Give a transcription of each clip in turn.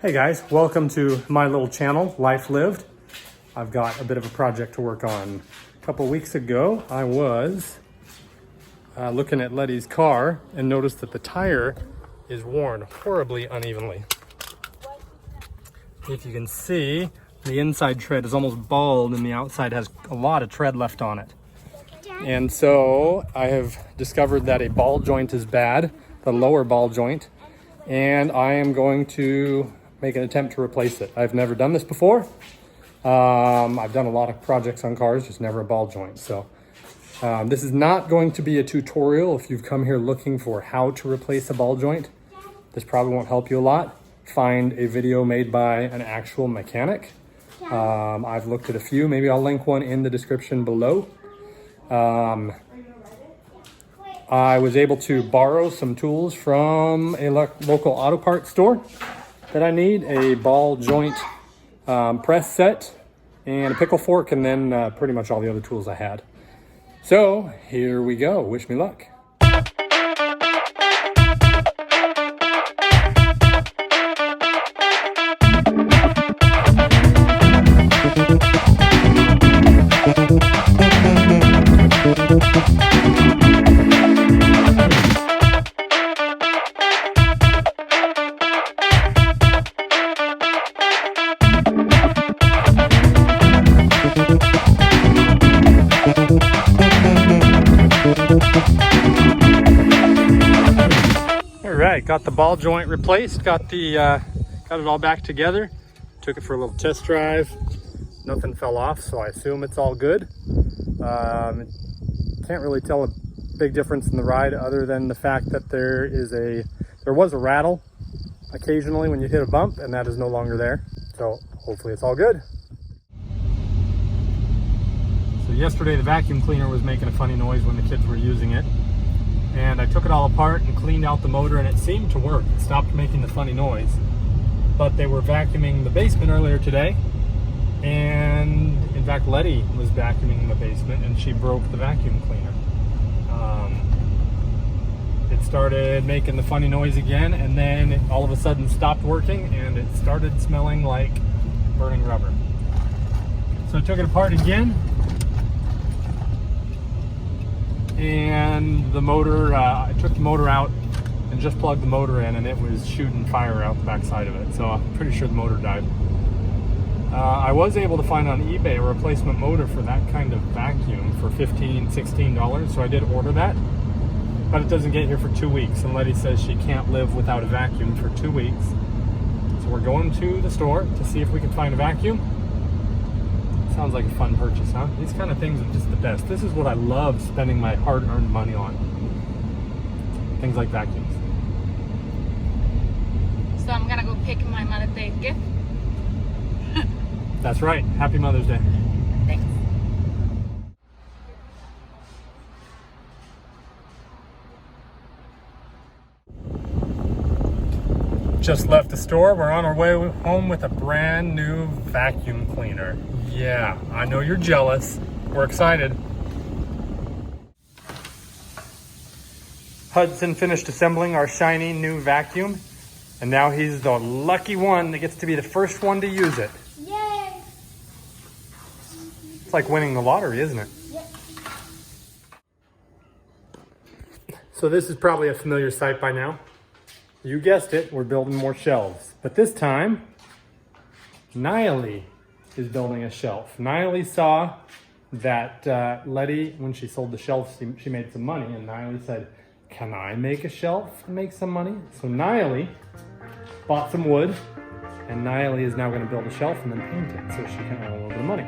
Hey guys, welcome to my little channel, Life Lived. I've got a bit of a project to work on. A couple weeks ago, I was looking at Letty's car and noticed that the tire is worn horribly unevenly. If you can see, the inside tread is almost bald and the outside has a lot of tread left on it. And so I have discovered that a ball joint is bad, the lower ball joint, and I am going to make an attempt to replace it. I've never done this before. I've done a lot of projects on cars, just never a ball joint. So this is not going to be a tutorial. If you've come here looking for how to replace a ball joint, this probably won't help you a lot. Find a video made by an actual mechanic. I've looked at a few. Maybe I'll link one in the description below. I was able to borrow some tools from a local auto parts store that I need, a ball joint press set and a pickle fork, and then pretty much all the other tools I had. So here we go. Wish me luck. Alright, got the ball joint replaced, got it all back together. Took it for a little test drive. Nothing fell off, so I assume it's all good. Can't really tell a big difference in the ride other than the fact that there was a rattle occasionally when you hit a bump, and that is no longer there. So hopefully it's all good. So yesterday the vacuum cleaner was making a funny noise when the kids were using it. And I took it all apart and cleaned out the motor, and it seemed to work. It stopped making the funny noise. But they were vacuuming the basement earlier today, and in fact Letty was vacuuming the basement and she broke the vacuum cleaner. It started making the funny noise again, and then it all of a sudden stopped working and it started smelling like burning rubber. So I took it apart again, and the motor, I took the motor out and just plugged the motor in, and it was shooting fire out the backside of it. So I'm pretty sure the motor died. I was able to find on eBay a replacement motor for that kind of vacuum for $15, $16. So I did order that, but it doesn't get here for 2 weeks. And Letty says she can't live without a vacuum for 2 weeks. So we're going to the store to see if we can find a vacuum. Sounds like a fun purchase, huh? These kind of things are just the best. This is what I love spending my hard-earned money on. Things like vacuums. So I'm gonna go pick my Mother's Day gift. That's right. Happy Mother's Day. Thanks. Just left the store. We're on our way home with a brand new vacuum cleaner. Yeah, I know you're jealous. We're excited. Hudson finished assembling our shiny new vacuum, and now he's the lucky one that gets to be the first one to use it. Yay! It's like winning the lottery, isn't it? Yep. So this is probably a familiar sight by now. You guessed it, we're building more shelves. But this time, Niley is building a shelf. Niley saw that Letty, when she sold the shelf, she made some money, and Niley said, "Can I make a shelf and make some money?" So Niley bought some wood, and Niley is now going to build a shelf and then paint it so she can earn a little bit of money.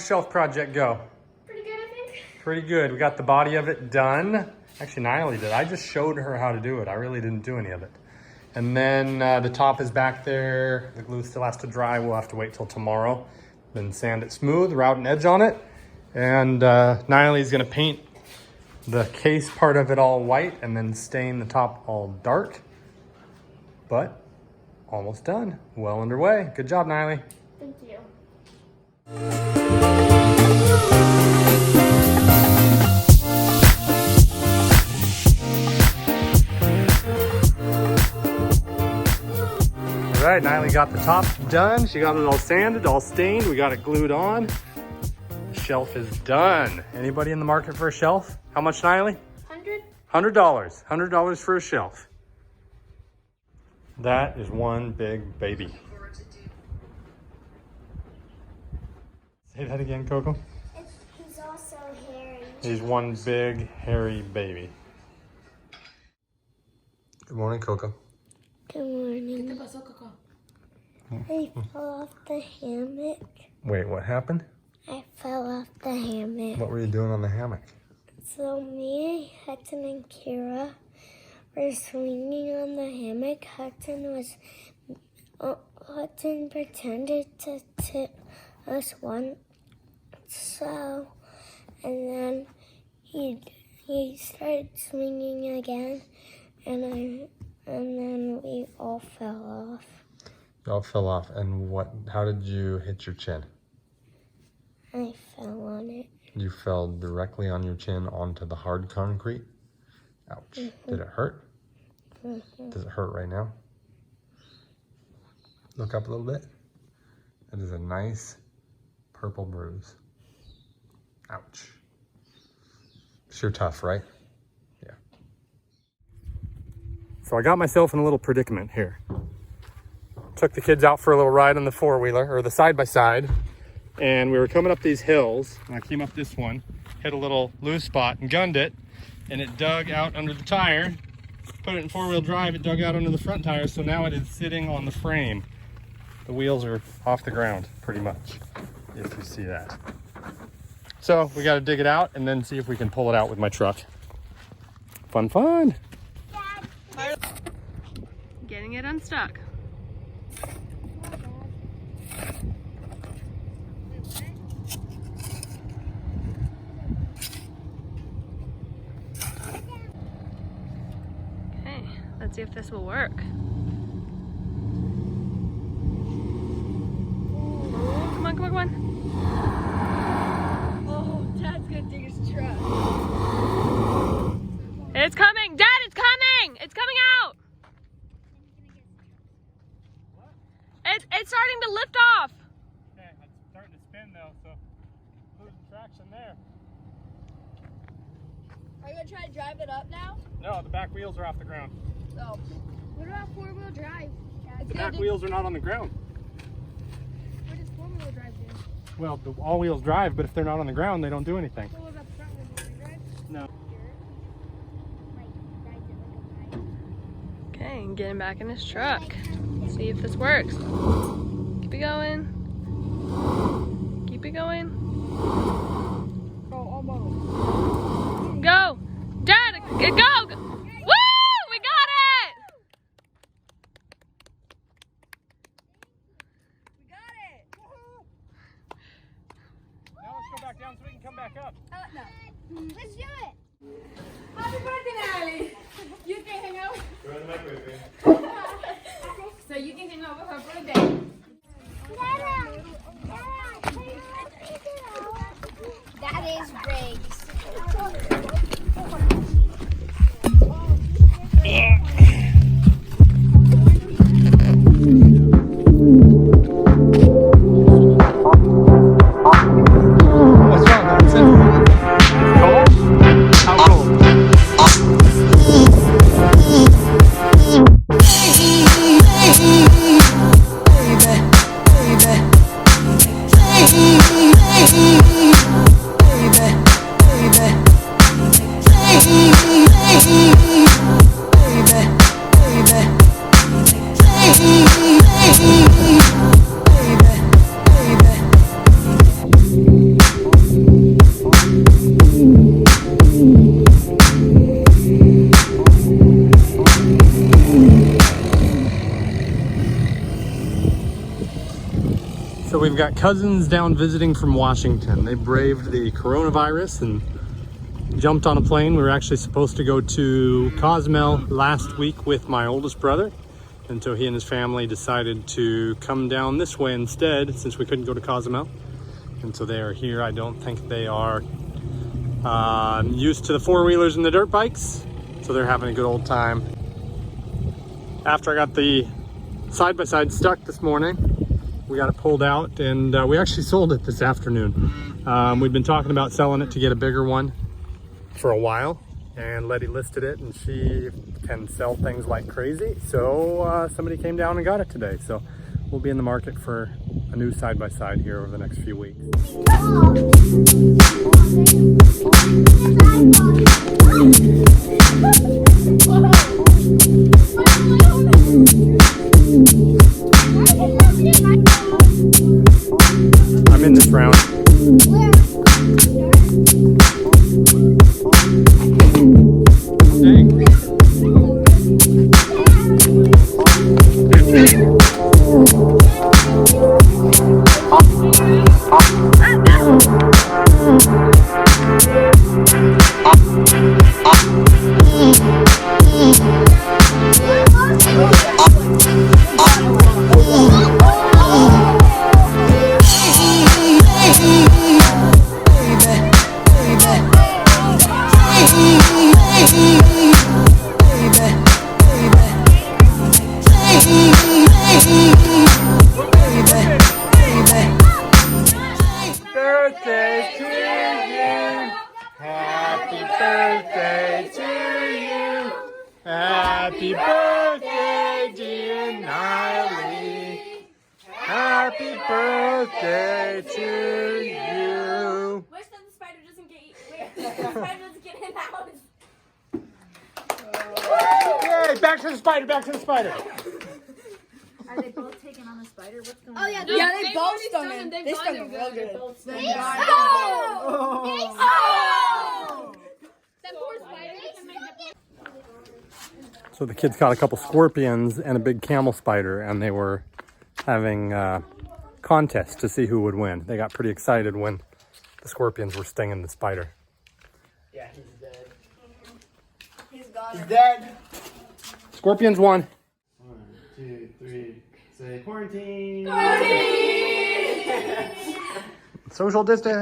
your shelf project go? Pretty good, I think. Pretty good. We got the body of it done. Actually, Niley did. I just showed her how to do it. I really didn't do any of it. And then the top is back there. The glue still has to dry. We'll have to wait till tomorrow. Then sand it smooth, route an edge on it. And Niley's gonna paint the case part of it all white and then stain the top all dark. But almost done. Well underway. Good job, Niley. Thank you. All right, Niley got the top done. She got it all sanded, all stained. We got it glued on. The shelf is done. Anybody in the market for a shelf? How much, Niley? 100? $100. $100 for a shelf. That is one big baby. Say that again, Coco. He's also hairy. He's one big, hairy baby. Good morning, Coco. Good morning. I fell off the hammock. Wait, what happened? I fell off the hammock. What were you doing on the hammock? So me, Hudson, and Kira were swinging on the hammock. Hudson pretended to tip us once. So, and then he started swinging again, and then we all fell off. Y'all fell off. And how did you hit your chin? I fell on it. You fell directly on your chin onto the hard concrete? Ouch. Mm-hmm. Did it hurt? Mm-hmm. Does it hurt right now? Look up a little bit. That is a nice purple bruise. Ouch. Sure tough, right? Yeah. So I got myself in a little predicament here. Took the kids out for a little ride on the four-wheeler, or the side-by-side, and we were coming up these hills, and I came up this one, hit a little loose spot and gunned it, and it dug out under the tire. Put it in four-wheel drive, it dug out under the front tire, so now it is sitting on the frame. The wheels are off the ground, pretty much, if you see that. So we got to dig it out and then see if we can pull it out with my truck. Fun, fun. Getting it unstuck. Okay, let's see if this will work. Come on, come on, come on. Dad's gonna dig his truck. It's coming! Dad, it's coming! It's coming out! It's starting to lift off! Okay, it's starting to spin though, so losing traction there. Are you gonna try to drive it up now? No, the back wheels are off the ground. So, what about four-wheel drive? The back wheels are not on the ground. What does four-wheel drive do? Well, the all-wheels drive, but if they're not on the ground, they don't do anything. What about the front-wheel drive? No. Okay, getting back in his truck. See if this works. Keep it going. Keep it going. Oh, almost. Go! Dad, go! Woo! We got it! We got it! Now let's go back down so we can come back up. No. Let's do it! Happy birthday, Natalie! You can hang out. Go in the microwave, baby. So you can hang out with her birthday. That is Briggs. What's wrong, Hudson? Cold? we've got cousins down visiting from Washington. They braved the coronavirus and jumped on a plane. We were actually supposed to go to Cozumel last week with my oldest brother, and so he and his family decided to come down this way instead since we couldn't go to Cozumel. And so they are here. I don't think they are used to the four-wheelers and the dirt bikes, so they're having a good old time. After I got the side-by-side stuck this morning, we got it pulled out, and we actually sold it this afternoon. We've been talking about selling it to get a bigger one for a while, and Letty listed it, and she can sell things like crazy. So somebody came down and got it today. So we'll be in the market for a new side-by-side here over the next few weeks. I'm in this round. Dang. Birthday to you. Happy birthday to you. Happy birthday, dear Niley. Happy birthday to you. Wish that the spider doesn't get in the house. Yay, back to the spider, back to the spider. Are they both taking on the spider? What's going on? Oh yeah, they both stung him. They stung him real good. That poor spider. So the kids caught a couple scorpions and a big camel spider, and they were having a contest to see who would win. They got pretty excited when the scorpions were stinging the spider. Yeah, he's dead. He's gone. He's dead. Scorpions won. 1, 2, 3. Say quarantine. Social distance.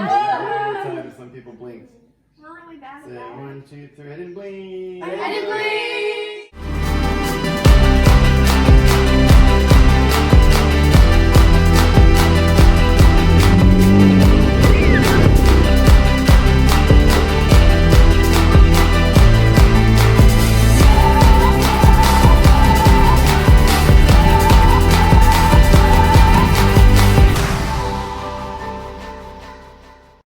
Time some people blinked. Say 1, 2, 3. I didn't blink. I didn't blink.